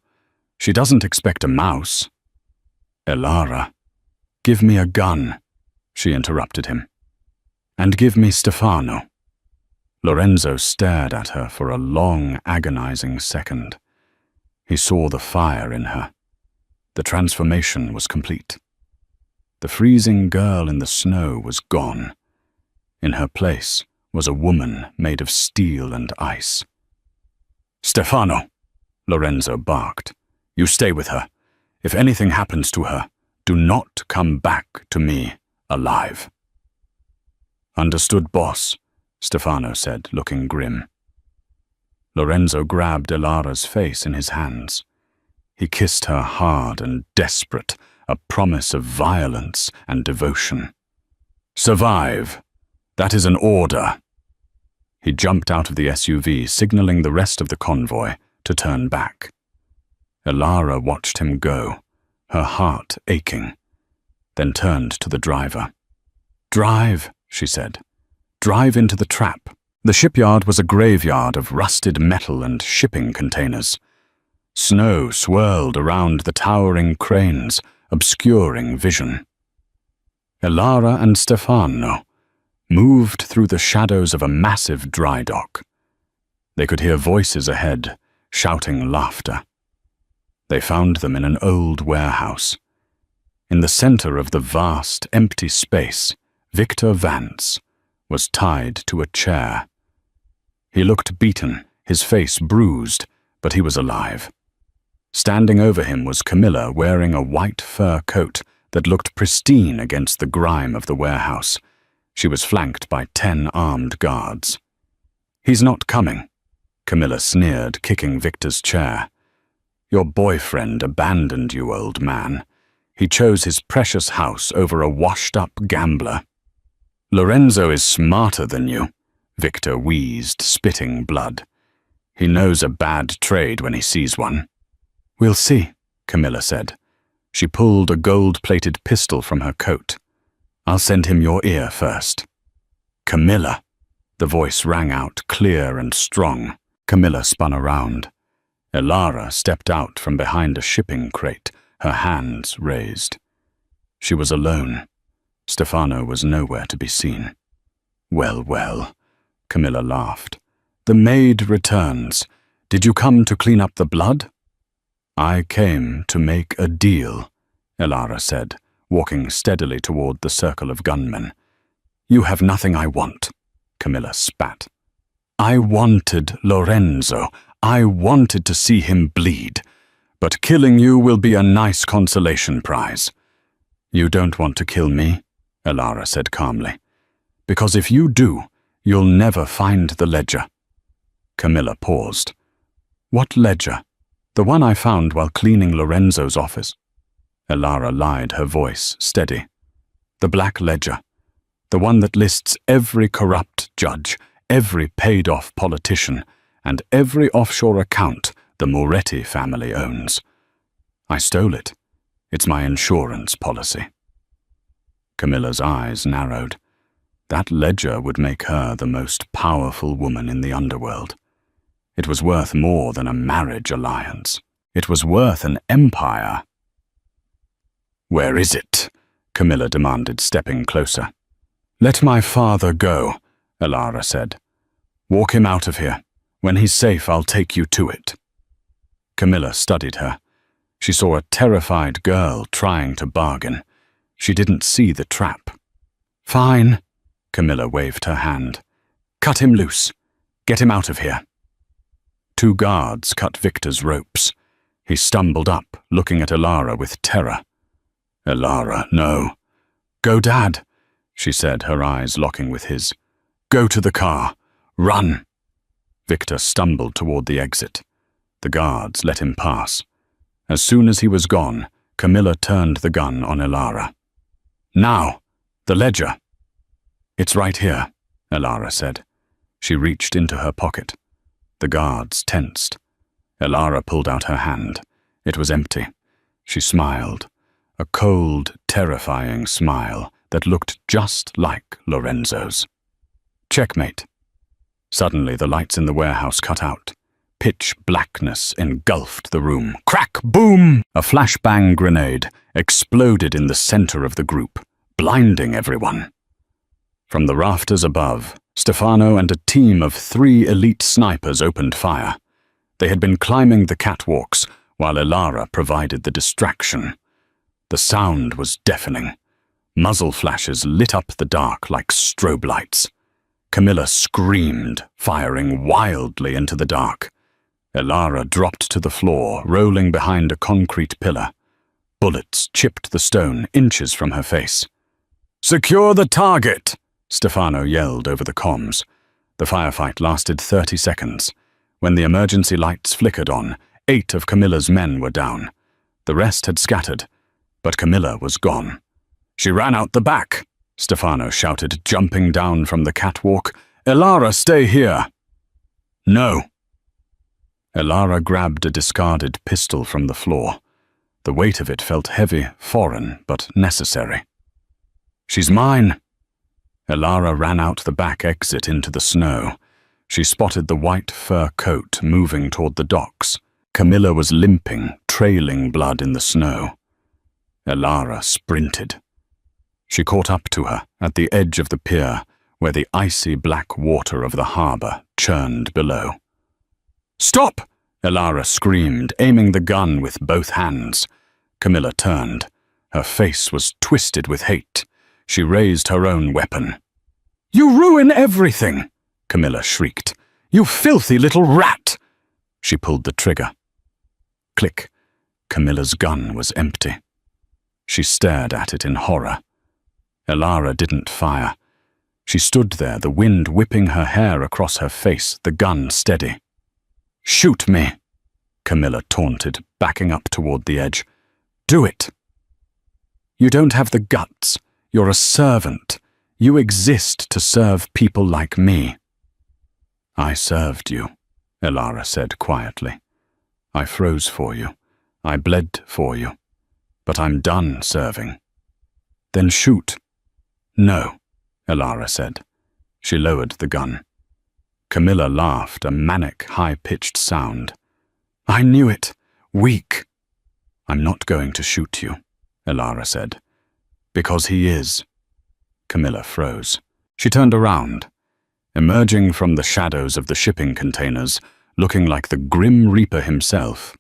She doesn't expect a mouse. Elara, give me a gun, she interrupted him. And give me Stefano. Lorenzo stared at her for a long, agonizing second. He saw the fire in her. The transformation was complete. The freezing girl in the snow was gone. In her place was a woman made of steel and ice. Stefano, Lorenzo barked. You stay with her. If anything happens to her, do not come back to me alive. Understood, boss, Stefano said, looking grim. Lorenzo grabbed Elara's face in his hands. He kissed her hard and desperate, a promise of violence and devotion. "Survive! That is an order." He jumped out of the SUV, signaling the rest of the convoy to turn back. Elara watched him go, her heart aching, then turned to the driver. "Drive," she said. "Drive into the trap." The shipyard was a graveyard of rusted metal and shipping containers. Snow swirled around the towering cranes, obscuring vision. Elara and Stefano moved through the shadows of a massive dry dock. They could hear voices ahead, shouting laughter. They found them in an old warehouse. In the center of the vast, empty space, Victor Vance was tied to a chair. He looked beaten, his face bruised, but he was alive. Standing over him was Camilla, wearing a white fur coat that looked pristine against the grime of the warehouse. She was flanked by 10 armed guards. "He's not coming," Camilla sneered, kicking Victor's chair. "Your boyfriend abandoned you, old man. He chose his precious house over a washed-up gambler." "Lorenzo is smarter than you," Victor wheezed, spitting blood. "He knows a bad trade when he sees one." "We'll see," Camilla said. She pulled a gold-plated pistol from her coat. "I'll send him your ear first." "Camilla!" The voice rang out, clear and strong. Camilla spun around. Elara stepped out from behind a shipping crate, her hands raised. She was alone. Stefano was nowhere to be seen. "Well, well," Camilla laughed. "The maid returns. Did you come to clean up the blood?" "I came to make a deal," Elara said, walking steadily toward the circle of gunmen. "You have nothing I want," Camilla spat. "I wanted Lorenzo. I wanted to see him bleed. But killing you will be a nice consolation prize." "You don't want to kill me," Elara said calmly. "Because if you do, you'll never find the ledger." Camilla paused. "What ledger? The one I found while cleaning Lorenzo's office?" Elara lied, her voice steady. "The black ledger. The one that lists every corrupt judge, every paid-off politician, and every offshore account the Moretti family owns. I stole it. It's my insurance policy." Camilla's eyes narrowed. That ledger would make her the most powerful woman in the underworld. It was worth more than a marriage alliance. It was worth an empire. "Where is it?" Camilla demanded, stepping closer. "Let my father go," Elara said. "Walk him out of here. When he's safe, I'll take you to it." Camilla studied her. She saw a terrified girl trying to bargain. She didn't see the trap. "Fine," Camilla waved her hand. "Cut him loose. Get him out of here." 2 guards cut Victor's ropes. He stumbled up, looking at Elara with terror. "Elara, no." "Go, Dad," she said, her eyes locking with his. "Go to the car. Run." Victor stumbled toward the exit. The guards let him pass. As soon as he was gone, Camilla turned the gun on Elara. "Now, the ledger." "It's right here," Elara said. She reached into her pocket. The guards tensed. Elara pulled out her hand. It was empty. She smiled. A cold, terrifying smile that looked just like Lorenzo's. Checkmate. Suddenly, the lights in the warehouse cut out. Pitch blackness engulfed the room. Crack! Boom! A flashbang grenade exploded in the center of the group, blinding everyone. From the rafters above, Stefano and a team of 3 elite snipers opened fire. They had been climbing the catwalks while Elara provided the distraction. The sound was deafening. Muzzle flashes lit up the dark like strobe lights. Camilla screamed, firing wildly into the dark. Elara dropped to the floor, rolling behind a concrete pillar. Bullets chipped the stone inches from her face. "Secure the target!" Stefano yelled over the comms. The firefight lasted 30 seconds. When the emergency lights flickered on, 8 of Camilla's men were down. The rest had scattered. But Camilla was gone. "She ran out the back," Stefano shouted, jumping down from the catwalk. "Elara, stay here." "No." Elara grabbed a discarded pistol from the floor. The weight of it felt heavy, foreign, but necessary. "She's mine." Elara ran out the back exit into the snow. She spotted the white fur coat moving toward the docks. Camilla was limping, trailing blood in the snow. Elara sprinted. She caught up to her at the edge of the pier, where the icy black water of the harbor churned below. "Stop!" Elara screamed, aiming the gun with both hands. Camilla turned. Her face was twisted with hate. She raised her own weapon. "You ruin everything!" Camilla shrieked. "You filthy little rat!" She pulled the trigger. Click. Camilla's gun was empty. She stared at it in horror. Elara didn't fire. She stood there, the wind whipping her hair across her face, the gun steady. "Shoot me," Camilla taunted, backing up toward the edge. "Do it." "You don't have the guts. You're a servant. You exist to serve people like me." "I served you," Elara said quietly. "I froze for you. I bled for you. But I'm done serving." "Then shoot." "No," Elara said. She lowered the gun. Camilla laughed, a manic, high-pitched sound. "I knew it. Weak." "I'm not going to shoot you," Elara said. "Because he is." Camilla froze. She turned around. Emerging from the shadows of the shipping containers, looking like the Grim Reaper himself,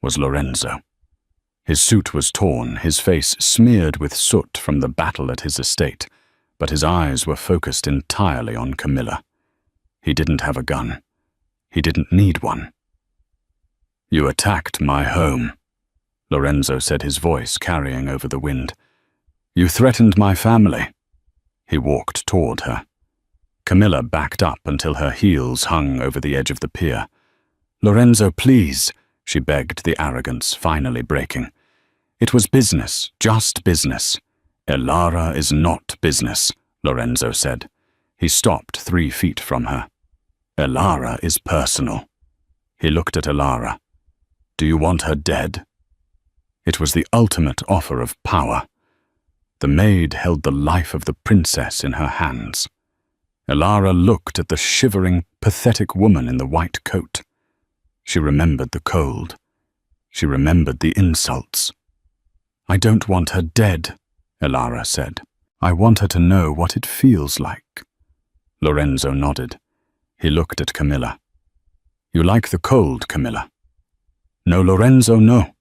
was Lorenzo. His suit was torn, his face smeared with soot from the battle at his estate, but his eyes were focused entirely on Camilla. He didn't have a gun. He didn't need one. "You attacked my home," Lorenzo said, his voice carrying over the wind. "You threatened my family." He walked toward her. Camilla backed up until her heels hung over the edge of the pier. "Lorenzo, please," she begged, the arrogance finally breaking. "It was business, just business." "Elara is not business," Lorenzo said. He stopped 3 feet from her. "Elara is personal." He looked at Elara. "Do you want her dead?" It was the ultimate offer of power. The maid held the life of the princess in her hands. Elara looked at the shivering, pathetic woman in the white coat. She remembered the cold. She remembered the insults. "I don't want her dead," Elara said. "I want her to know what it feels like." Lorenzo nodded. He looked at Camilla. "You like the cold, Camilla?" "No, Lorenzo, no."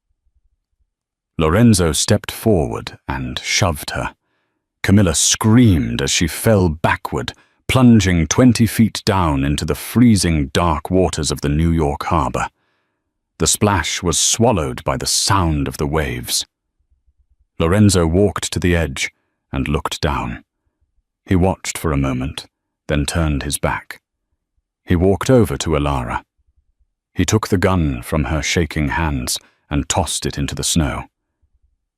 Lorenzo stepped forward and shoved her. Camilla screamed as she fell backward, plunging 20 feet down into the freezing dark waters of the New York harbor. The splash was swallowed by the sound of the waves. Lorenzo walked to the edge and looked down. He watched for a moment, then turned his back. He walked over to Elara. He took the gun from her shaking hands and tossed it into the snow.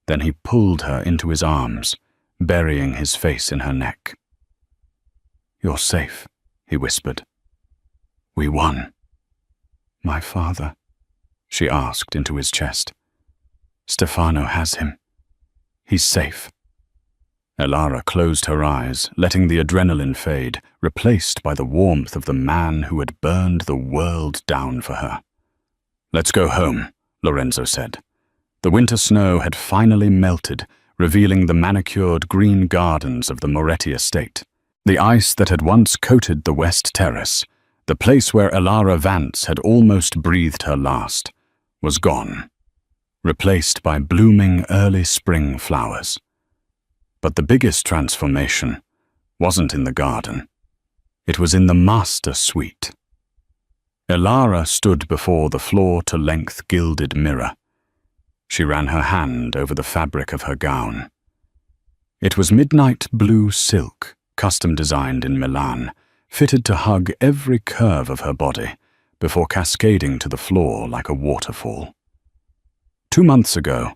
Then he pulled her into his arms, burying his face in her neck. "You're safe," he whispered. "We won." "My father?" she asked into his chest. "Stefano has him. He's safe." Elara closed her eyes, letting the adrenaline fade, replaced by the warmth of the man who had burned the world down for her. "Let's go home," Lorenzo said. The winter snow had finally melted, revealing the manicured green gardens of the Moretti estate. The ice that had once coated the West Terrace, the place where Elara Vance had almost breathed her last, was gone, replaced by blooming early spring flowers. But the biggest transformation wasn't in the garden. It was in the master suite. Elara stood before the floor-to-length gilded mirror. She ran her hand over the fabric of her gown. It was midnight blue silk, custom-designed in Milan, fitted to hug every curve of her body before cascading to the floor like a waterfall. 2 months ago,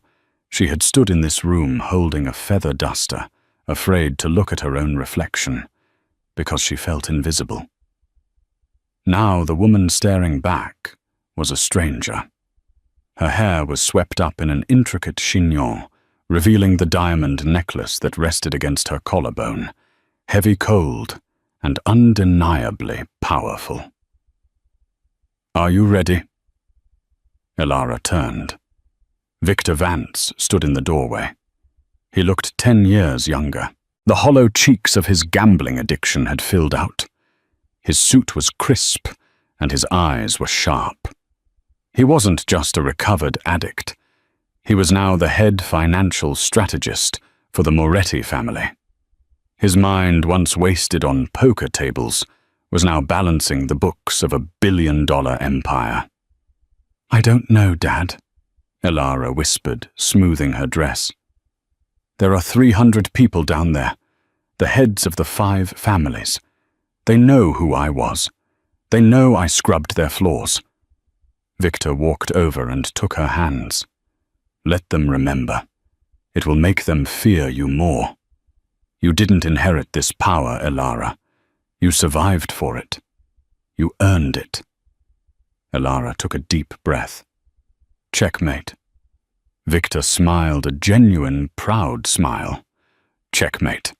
She had stood in this room holding a feather duster, afraid to look at her own reflection, because she felt invisible. Now the woman staring back was a stranger. Her hair was swept up in an intricate chignon, revealing the diamond necklace that rested against her collarbone, heavy cold and undeniably powerful. "Are you ready?" Elara turned. Victor Vance stood in the doorway. He looked 10 years younger. The hollow cheeks of his gambling addiction had filled out. His suit was crisp, and his eyes were sharp. He wasn't just a recovered addict. He was now the head financial strategist for the Moretti family. His mind, once wasted on poker tables, was now balancing the books of $1 billion empire. "I don't know, Dad," Elara whispered, smoothing her dress. "There are 300 people down there, the heads of the 5 families. They know who I was. They know I scrubbed their floors." Victor walked over and took her hands. "Let them remember. It will make them fear you more. You didn't inherit this power, Elara. You survived for it. You earned it." Elara took a deep breath. "Checkmate." Victor smiled a genuine, proud smile. "Checkmate."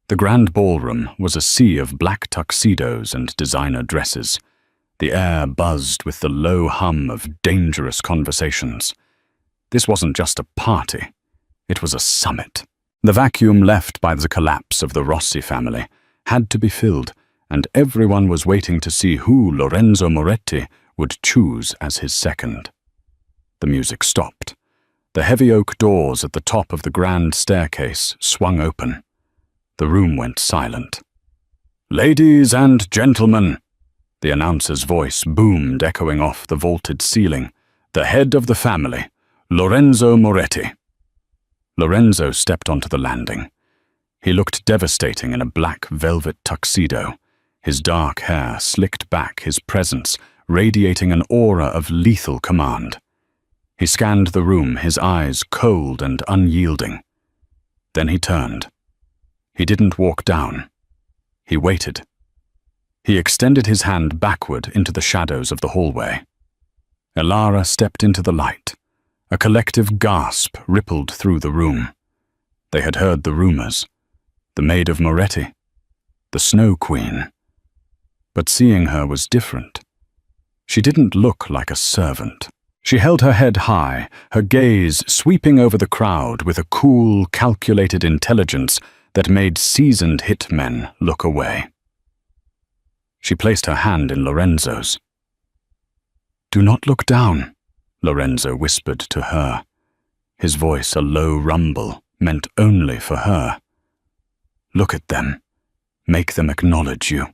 The grand ballroom was a sea of black tuxedos and designer dresses. The air buzzed with the low hum of dangerous conversations. This wasn't just a party. It was a summit. The vacuum left by the collapse of the Rossi family had to be filled, and everyone was waiting to see who Lorenzo Moretti would choose as his second. The music stopped. The heavy oak doors at the top of the grand staircase swung open. The room went silent. "Ladies and gentlemen," the announcer's voice boomed, echoing off the vaulted ceiling, "the head of the family, Lorenzo Moretti." Lorenzo stepped onto the landing. He looked devastating in a black velvet tuxedo, his dark hair slicked back, his presence radiating an aura of lethal command. He scanned the room, his eyes cold and unyielding. Then he turned. He didn't walk down. He waited. He extended his hand backward into the shadows of the hallway. Elara stepped into the light. A collective gasp rippled through the room. They had heard the rumors. The Maid of Moretti. The Snow Queen. But seeing her was different. She didn't look like a servant. She held her head high, her gaze sweeping over the crowd with a cool, calculated intelligence that made seasoned hitmen look away. She placed her hand in Lorenzo's. "Do not look down," Lorenzo whispered to her, his voice a low rumble meant only for her. "Look at them. Make them acknowledge you."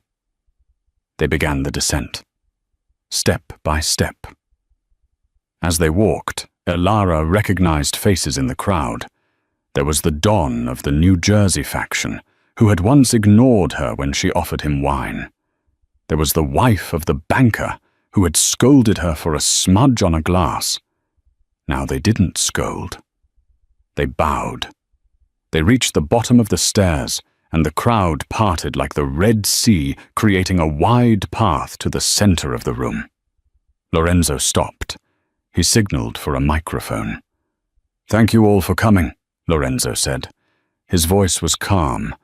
They began the descent, step by step. As they walked, Elara recognized faces in the crowd. There was the Don of the New Jersey faction, who had once ignored her when she offered him wine. There was the wife of the banker, who had scolded her for a smudge on a glass. Now they didn't scold. They bowed. They reached the bottom of the stairs, and the crowd parted like the Red Sea, creating a wide path to the center of the room. Lorenzo stopped. He signaled for a microphone. "Thank you all for coming," Lorenzo said. His voice was calm,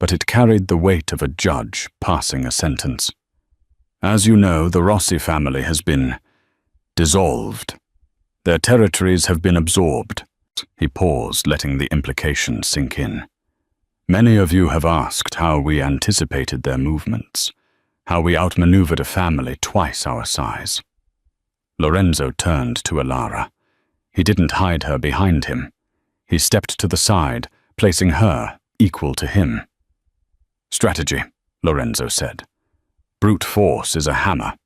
but it carried the weight of a judge passing a sentence. "As you know, the Rossi family has been dissolved. Their territories have been absorbed." He paused, letting the implication sink in. "Many of you have asked how we anticipated their movements, how we outmaneuvered a family twice our size." Lorenzo turned to Elara. He didn't hide her behind him. He stepped to the side, placing her equal to him. "Strategy," Lorenzo said. "Brute force is a hammer.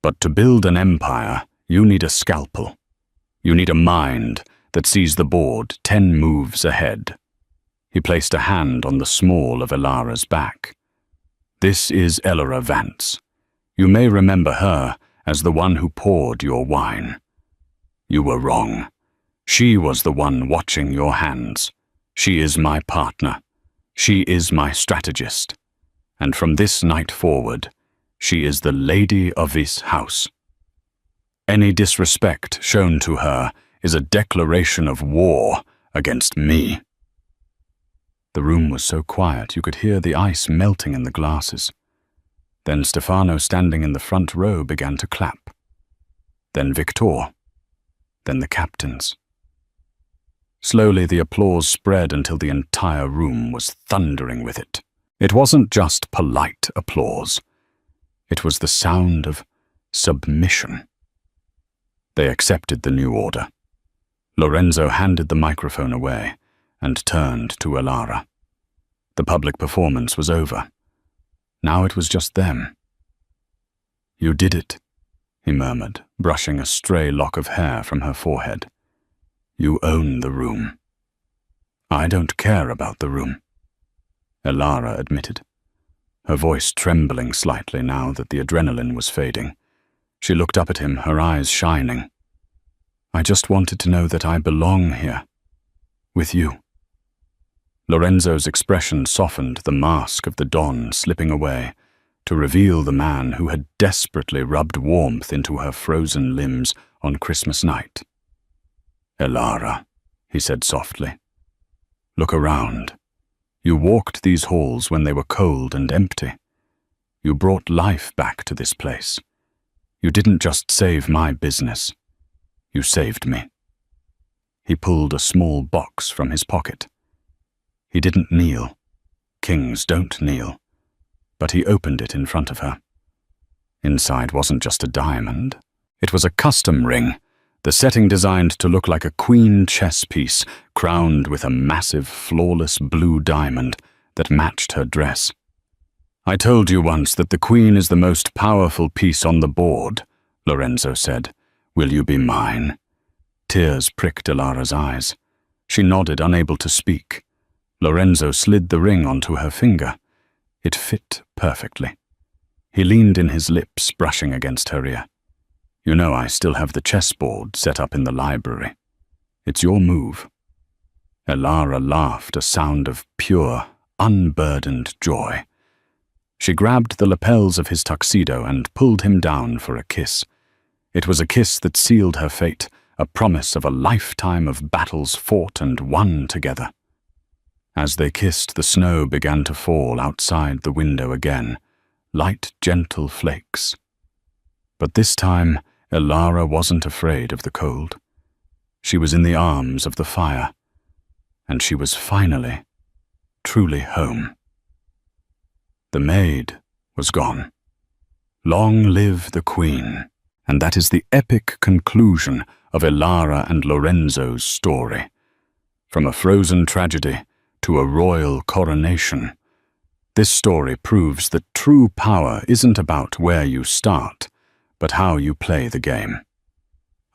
But to build an empire, you need a scalpel. You need a mind that sees the board 10 moves ahead." He placed a hand on the small of Elara's back. "This is Elara Vance. You may remember her as the one who poured your wine. You were wrong. She was the one watching your hands. She is my partner. She is my strategist. And from this night forward, she is the lady of this house. Any disrespect shown to her is a declaration of war against me." The room was so quiet you could hear the ice melting in the glasses. Then Stefano, standing in the front row, began to clap. Then Victor. Then the captains. Slowly the applause spread until the entire room was thundering with it. It wasn't just polite applause. It was the sound of submission. They accepted the new order. Lorenzo handed the microphone away and turned to Elara. The public performance was over. Now it was just them. "You did it," he murmured, brushing a stray lock of hair from her forehead. "You own the room." "I don't care about the room," Elara admitted, her voice trembling slightly now that the adrenaline was fading. She looked up at him, her eyes shining. "I just wanted to know that I belong here, with you." Lorenzo's expression softened, the mask of the Don slipping away, to reveal the man who had desperately rubbed warmth into her frozen limbs on Christmas night. "Elara," he said softly, "look around. You walked these halls when they were cold and empty. You brought life back to this place. You didn't just save my business. You saved me." He pulled a small box from his pocket. He didn't kneel. Kings don't kneel. But he opened it in front of her. Inside wasn't just a diamond. It was a custom ring, the setting designed to look like a queen chess piece, crowned with a massive, flawless blue diamond that matched her dress. "I told you once that the queen is the most powerful piece on the board," Lorenzo said. "Will you be mine?" Tears pricked Elara's eyes. She nodded, unable to speak. Lorenzo slid the ring onto her finger. It fit perfectly. He leaned in, his lips brushing against her ear. "You know I still have the chessboard set up in the library. It's your move." Elara laughed, a sound of pure, unburdened joy. She grabbed the lapels of his tuxedo and pulled him down for a kiss. It was a kiss that sealed her fate, a promise of a lifetime of battles fought and won together. As they kissed, the snow began to fall outside the window again, light, gentle flakes. But this time, Elara wasn't afraid of the cold. She was in the arms of the fire, and she was finally, truly home. The maid was gone. Long live the queen. And that is the epic conclusion of Elara and Lorenzo's story. From a frozen tragedy to a royal coronation, this story proves that true power isn't about where you start, but how you play the game.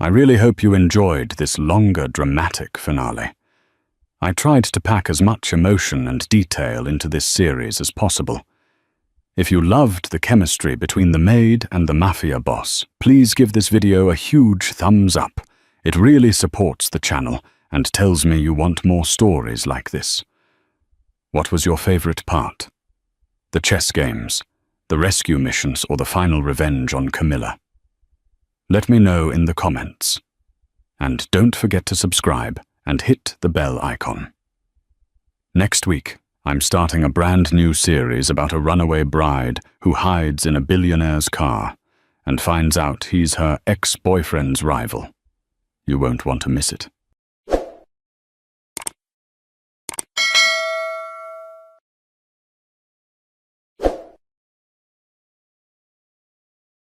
I really hope you enjoyed this longer, dramatic finale. I tried to pack as much emotion and detail into this series as possible. If you loved the chemistry between the maid and the Mafia boss, please give this video a huge thumbs up. It really supports the channel and tells me you want more stories like this. What was your favorite part? The chess games, the rescue missions, or the final revenge on Camilla? Let me know in the comments. And don't forget to subscribe and hit the bell icon. Next week, I'm starting a brand new series about a runaway bride who hides in a billionaire's car and finds out he's her ex-boyfriend's rival. You won't want to miss it.